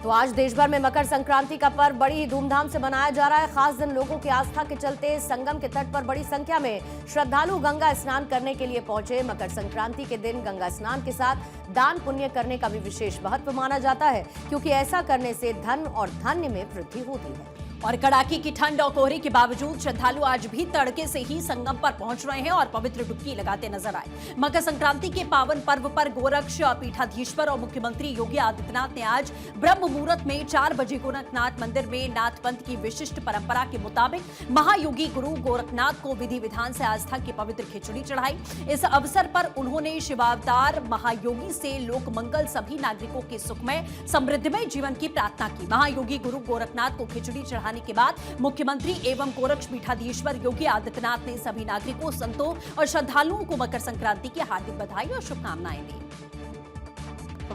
तो आज देश भर में मकर संक्रांति का पर्व बड़ी ही धूमधाम से मनाया जा रहा है। खास दिन लोगों की आस्था के चलते संगम के तट पर बड़ी संख्या में श्रद्धालु गंगा स्नान करने के लिए पहुंचे। मकर संक्रांति के दिन गंगा स्नान के साथ दान पुण्य करने का भी विशेष महत्व माना जाता है, क्योंकि ऐसा करने से धन और धान्य में वृद्धि होती है। और कड़ाके की ठंड और कोहरे के बावजूद श्रद्धालु आज भी तड़के से ही संगम पर पहुंच रहे हैं और पवित्र डुबकी लगाते नजर आए। मकर संक्रांति के पावन पर्व पर गोरक्ष पीठाधीश्वर और मुख्यमंत्री योगी आदित्यनाथ ने आज ब्रह्म मुहूर्त में 4 बजे गोरखनाथ मंदिर में नाथ पंथ की विशिष्ट परंपरा के मुताबिक महायोगी गुरु गोरखनाथ को विधि विधान से आस्था की पवित्र खिचड़ी चढ़ाई। इस अवसर पर उन्होंने शिवावतार महायोगी से लोक मंगल सभी नागरिकों के सुखमय समृद्धिमय जीवन की प्रार्थना की। महायोगी गुरु गोरखनाथ को खिचड़ी चढ़ाने के बाद मुख्यमंत्री एवं गोरक्ष पीठाधीश्वर योगी आदित्यनाथ ने सभी नागरिकों, संतों और श्रद्धालुओं को मकर संक्रांति की हार्दिक बधाई और शुभकामनाएं दी।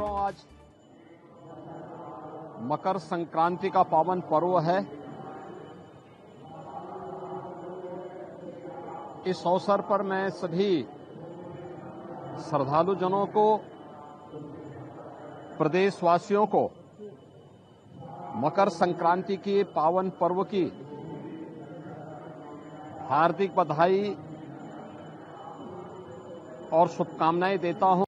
आज मकर संक्रांति का पावन पर्व है। इस अवसर पर मैं सभी श्रद्धालु जनों को, प्रदेशवासियों को मकर संक्रांति के पावन पर्व की हार्दिक बधाई और शुभकामनाएं देता हूं।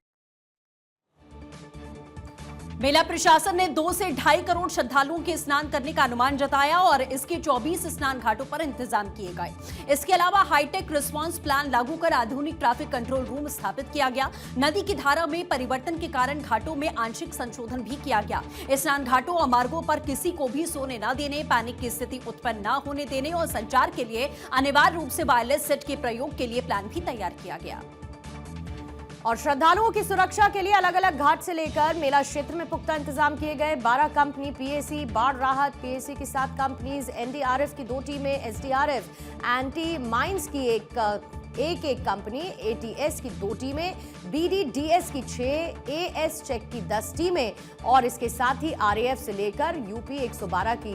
मेला प्रशासन ने 2 से 2.5 करोड़ श्रद्धालुओं के स्नान करने का अनुमान जताया और इसके 24 स्नान घाटों पर इंतजाम किए गए। इसके अलावा हाईटेक रिस्पांस प्लान लागू कर आधुनिक ट्रैफिक कंट्रोल रूम स्थापित किया गया। नदी की धारा में परिवर्तन के कारण घाटों में आंशिक संशोधन भी किया गया। स्नान घाटों और मार्गों पर किसी को भी सोने न देने, पैनिक की स्थिति उत्पन्न न होने देने और संचार के लिए अनिवार्य रूप से वायरलेस सेट के प्रयोग के लिए प्लान भी तैयार किया गया। और श्रद्धालुओं की सुरक्षा के लिए अलग अलग घाट से लेकर मेला क्षेत्र में पुख्ता इंतजाम किए गए। 12 कंपनी पीएसी, बाढ़ राहत, पीएसी की 7 कंपनीज, एनडीआरएफ की 2 टीमें, एसडीआरएफ, एंटी माइंस की एक कंपनी, एटीएस की 2 टीमें, बीडीडीएस की 6, एएस चेक की 10 टीमें और इसके साथ ही आरएएफ से लेकर यूपी 112 की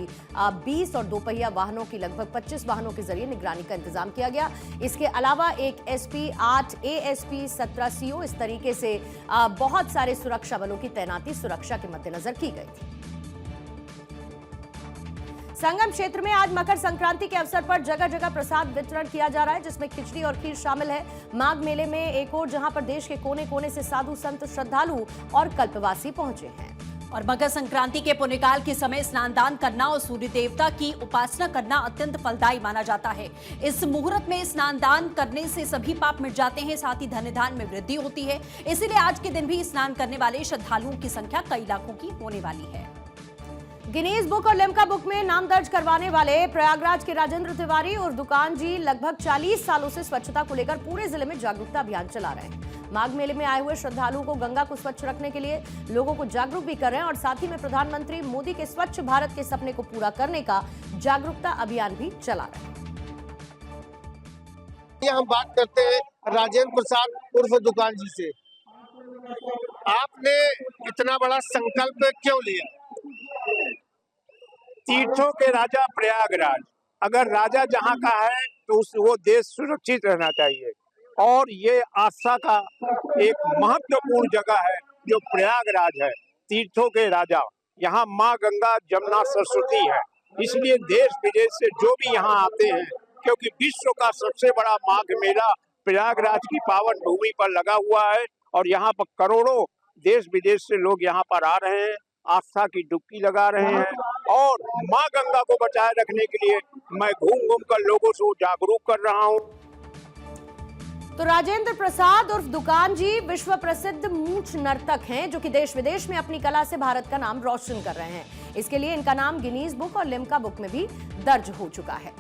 20 और 2 पहिया वाहनों की लगभग 25 वाहनों के जरिए निगरानी का इंतजाम किया गया। इसके अलावा एक एसपी, 8 एएसपी, 17 सीओ, इस तरीके से बहुत सारे सुरक्षा बलों की तैनाती सुरक्षा के मद्देनजर की गई थी। संगम क्षेत्र में आज मकर संक्रांति के अवसर पर जगह जगह प्रसाद वितरण किया जा रहा है, जिसमें खिचड़ी और खीर शामिल है। माघ मेले में एक और जहां पर देश के कोने कोने से साधु संत, श्रद्धालु और कल्पवासी पहुंचे हैं। और मकर संक्रांति के पुण्यकाल के समय स्नान दान करना और सूर्य देवता की उपासना करना अत्यंत फलदायी माना जाता है। इस मुहूर्त में स्नान दान करने से सभी पाप मिट जाते हैं, साथ ही धन धान्य में वृद्धि होती है। इसीलिए आज के दिन भी स्नान करने वाले श्रद्धालुओं की संख्या कई लाखों की होने वाली है। गिनीज बुक और लिम्का बुक में नाम दर्ज करवाने वाले प्रयागराज के राजेंद्र तिवारी और दुकान जी लगभग 40 सालों से स्वच्छता को लेकर पूरे जिले में जागरूकता अभियान चला रहे हैं। माघ मेले में आए हुए श्रद्धालुओं को गंगा को स्वच्छ रखने के लिए लोगों को जागरूक भी कर रहे हैं और साथ ही में प्रधानमंत्री मोदी के स्वच्छ भारत के सपने को पूरा करने का जागरूकता अभियान भी चला रहे हैं। हम बात करते हैं राजेंद्र प्रसाद उर्फ दुकान जी से। आपने इतना बड़ा संकल्प क्यों लिया? तीर्थों के राजा प्रयागराज, अगर राजा जहाँ का है तो वो देश सुरक्षित रहना चाहिए और ये आस्था का एक महत्वपूर्ण जगह है जो प्रयागराज है। तीर्थों के राजा, यहाँ माँ गंगा, जमुना, सरस्वती है, इसलिए देश विदेश से जो भी यहाँ आते हैं, क्योंकि विश्व का सबसे बड़ा माघ मेला प्रयागराज की पावन भूमि पर लगा हुआ है और यहाँ पर करोड़ों देश विदेश से लोग यहाँ पर आ रहे हैं, आस्था की डुबकी लगा रहे हैं और माँ गंगा को बचाए रखने के लिए मैं घूम घूम कर लोगों को जागरूक कर रहा हूँ। तो राजेंद्र प्रसाद उर्फ दुकान जी विश्व प्रसिद्ध मूंछ नर्तक हैं, जो कि देश विदेश में अपनी कला से भारत का नाम रोशन कर रहे हैं। इसके लिए इनका नाम गिनीज बुक और लिम्का बुक में भी दर्ज हो चुका है।